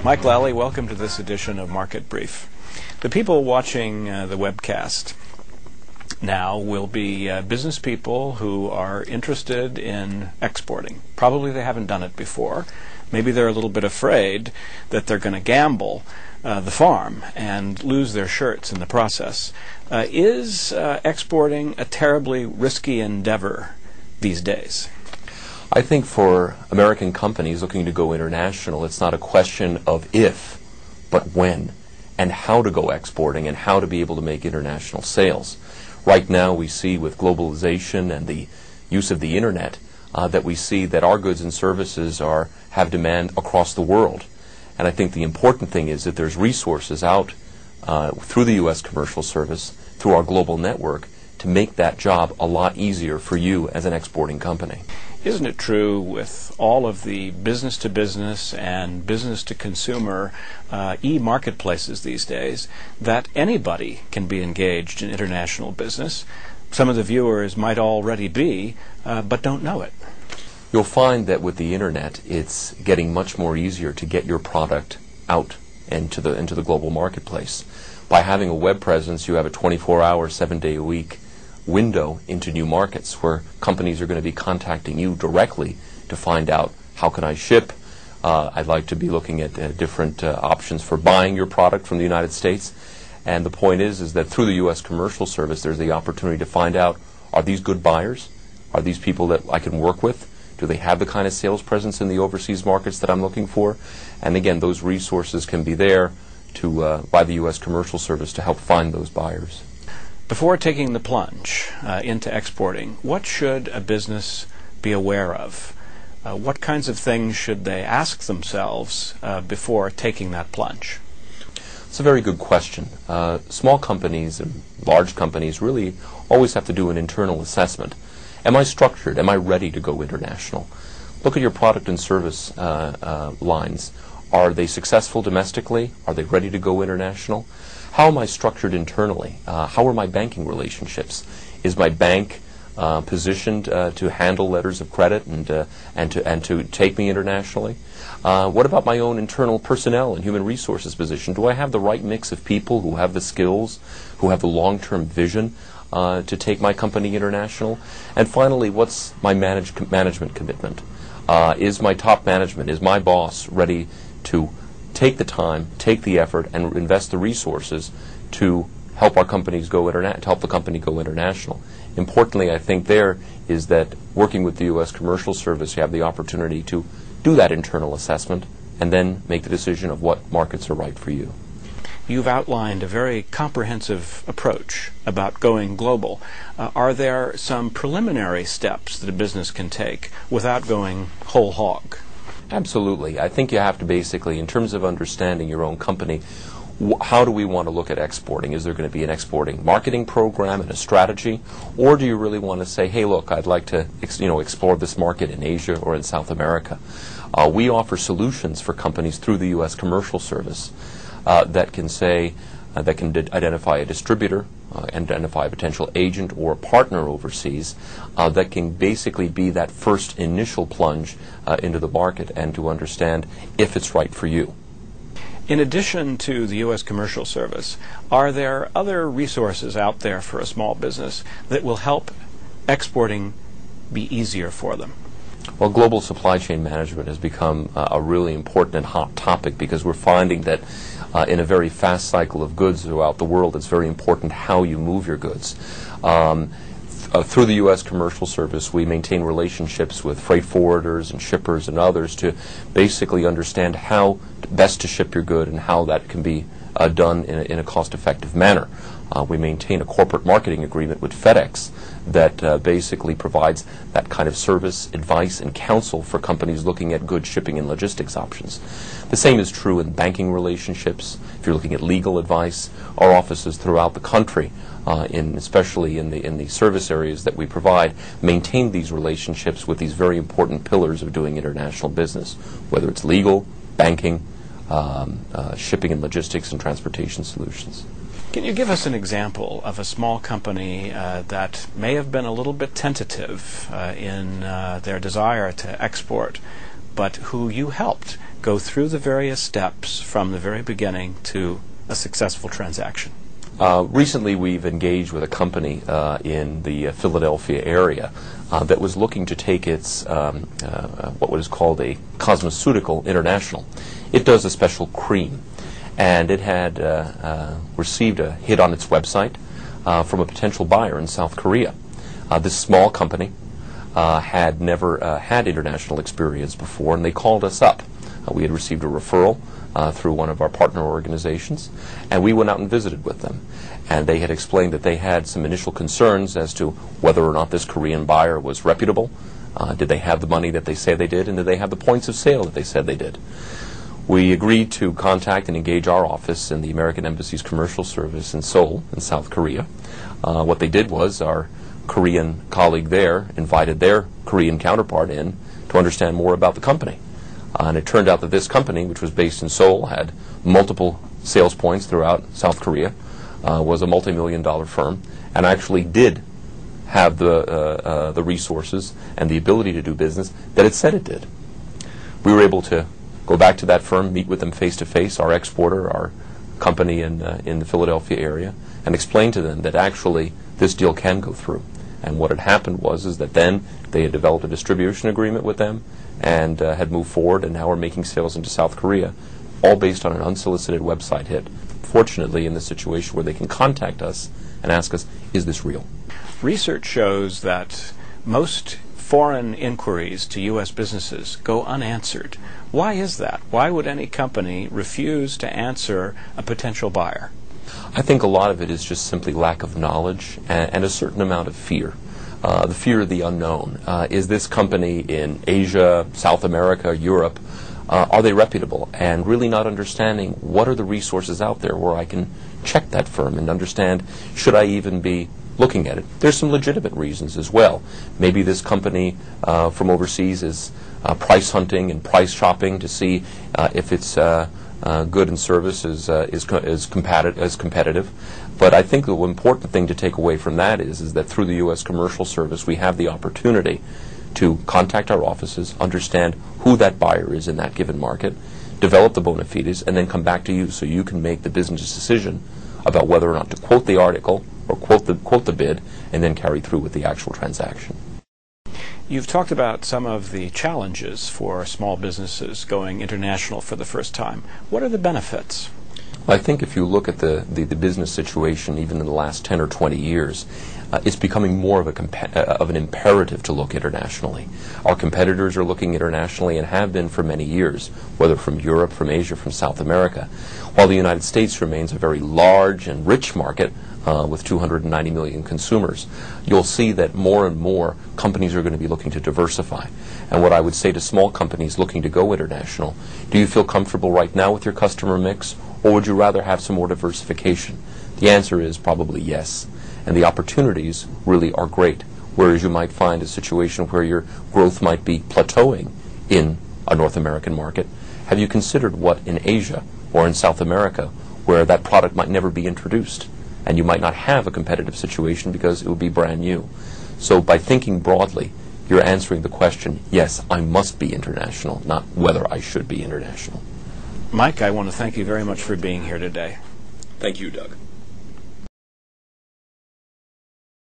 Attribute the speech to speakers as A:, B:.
A: Mike Lally, welcome to this edition of Market Brief. The people watching the webcast now will be business people who are interested in exporting. Probably they haven't done it before. Maybe they're a little bit afraid that they're going to gamble the farm and lose their shirts in the process. Is exporting a terribly risky endeavor these days?
B: I think for American companies looking to go international, it's not a question of if, but when, and how to go exporting and how to be able to make international sales. Right now we see with globalization and the use of the internet that we see that our goods and services have demand across the world. And I think the important thing is that there's resources out through the U.S. Commercial Service, through our global network, to make that job a lot easier for you as an exporting company.
A: Isn't it true with all of the business-to-business and business-to-consumer e-marketplaces these days that anybody can be engaged in international business? Some of the viewers might already be, but don't know it.
B: You'll find that with the internet, it's getting much more easier to get your product out into the global marketplace. By having a web presence, you have a 24-hour, 7-day-a-week window into new markets where companies are going to be contacting you directly to find out, how can I ship? I'd like to be looking at different options for buying your product from the United States. And the point is that through the U.S. Commercial Service, there's the opportunity to find out, are these good buyers? Are these people that I can work with? Do they have the kind of sales presence in the overseas markets that I'm looking for? And again, those resources can be there by the U.S. Commercial Service to help find those buyers.
A: Before taking the plunge into exporting, what should a business be aware of? What kinds of things should they ask themselves before taking that plunge?
B: It's a very good question. Small companies and large companies really always have to do an internal assessment. Am I structured? Am I ready to go international? Look at your product and service lines. Are they successful domestically? Are they ready to go international? How am I structured internally? How are my banking relationships? Is my bank positioned to handle letters of credit and to take me internationally? What about my own internal personnel and human resources position? Do I have the right mix of people who have the skills, who have the long-term vision to take my company international? And finally, what's my management commitment? Is my top management, is my boss ready to take the time, take the effort, and invest the resources to help our companies to help the company go international? Importantly, I think there is that working with the U.S. Commercial Service, you have the opportunity to do that internal assessment and then make the decision of what markets are right for you.
A: You've outlined a very comprehensive approach about going global. Are there some preliminary steps that a business can take without going whole hog?
B: Absolutely. I think you have to basically, in terms of understanding your own company, how do we want to look at exporting? Is there going to be an exporting marketing program and a strategy? Or do you really want to say, hey, look, I'd like to explore this market in Asia or in South America? We offer solutions for companies through the U.S. Commercial Service that can identify a distributor, identify a potential agent or a partner overseas that can basically be that first initial plunge into the market and to understand if it's right for you.
A: In addition to the U.S. Commercial Service, are there other resources out there for a small business that will help exporting be easier for them?
B: Well, global supply chain management has become a really important and hot topic because we're finding that in a very fast cycle of goods throughout the world, it's very important how you move your goods. Through the U.S. Commercial Service, we maintain relationships with freight forwarders and shippers and others to basically understand how best to ship your good and how that can be done in a cost-effective manner. We maintain a corporate marketing agreement with FedEx that basically provides that kind of service, advice, and counsel for companies looking at good shipping and logistics options. The same is true in banking relationships. If you're looking at legal advice, our offices throughout the country, especially in the service areas that we provide, maintain these relationships with these very important pillars of doing international business, whether it's legal, banking, shipping and logistics, and transportation solutions.
A: Can you give us an example of a small company that may have been a little bit tentative in their desire to export, but who you helped go through the various steps from the very beginning to a successful transaction?
B: Recently, we've engaged with a company in the Philadelphia area that was looking to take its what was called a cosmeceutical international. It does a special cream, and it had received a hit on its website from a potential buyer in South Korea. This small company had never had international experience before, and they called us up. We had received a referral through one of our partner organizations, and we went out and visited with them. And they had explained that they had some initial concerns as to whether or not this Korean buyer was reputable. Did they have the money that they say they did, and did they have the points of sale that they said they did? We agreed to contact and engage our office in the American Embassy's commercial service in Seoul, in South Korea. What they did was our Korean colleague there invited their Korean counterpart in to understand more about the company. And it turned out that this company, which was based in Seoul, had multiple sales points throughout South Korea, was a multi-million-dollar firm, and actually did have the resources and the ability to do business that it said it did. We were able to go back to that firm, meet with them face-to-face, our exporter, our company in the Philadelphia area, and explain to them that actually this deal can go through. And what had happened was that then they had developed a distribution agreement with them and had moved forward, and now are making sales into South Korea, all based on an unsolicited website hit. Fortunately, in this situation where they can contact us and ask us, is this real?
A: Research shows that most foreign inquiries to U.S. businesses go unanswered. Why is that? Why would any company refuse to answer a potential buyer?
B: I think a lot of it is just simply lack of knowledge and a certain amount of fear. The fear of the unknown. Is this company in Asia, South America, Europe, are they reputable? And really not understanding what are the resources out there where I can check that firm and understand, should I even be looking at it? There's some legitimate reasons as well. Maybe this company from overseas is price hunting and price shopping to see if its good and service is competitive. But I think the important thing to take away from that is that through the U.S. Commercial Service, we have the opportunity to contact our offices, understand who that buyer is in that given market, develop the bona fides, and then come back to you so you can make the business decision about whether or not to quote the article or quote the bid and then carry through with the actual transaction.
A: You've talked about some of the challenges for small businesses going international for the first time. What are the benefits?
B: I think if you look at the business situation even in the last 10 or 20 years, it's becoming more of an imperative to look internationally. Our competitors are looking internationally and have been for many years, whether from Europe, from Asia, from South America, while the United States remains a very large and rich market with 290 million consumers. You'll see that more and more companies are going to be looking to diversify. And what I would say to small companies looking to go international, do you feel comfortable right now with your customer mix, or would you rather have some more diversification? The answer is probably yes. And the opportunities really are great, whereas you might find a situation where your growth might be plateauing in a North American market. Have you considered what in Asia or in South America, where that product might never be introduced, and you might not have a competitive situation because it would be brand new? So by thinking broadly, you're answering the question, yes, I must be international, not whether I should be international.
A: Mike, I want to thank you very much for being here today.
B: Thank you, Doug.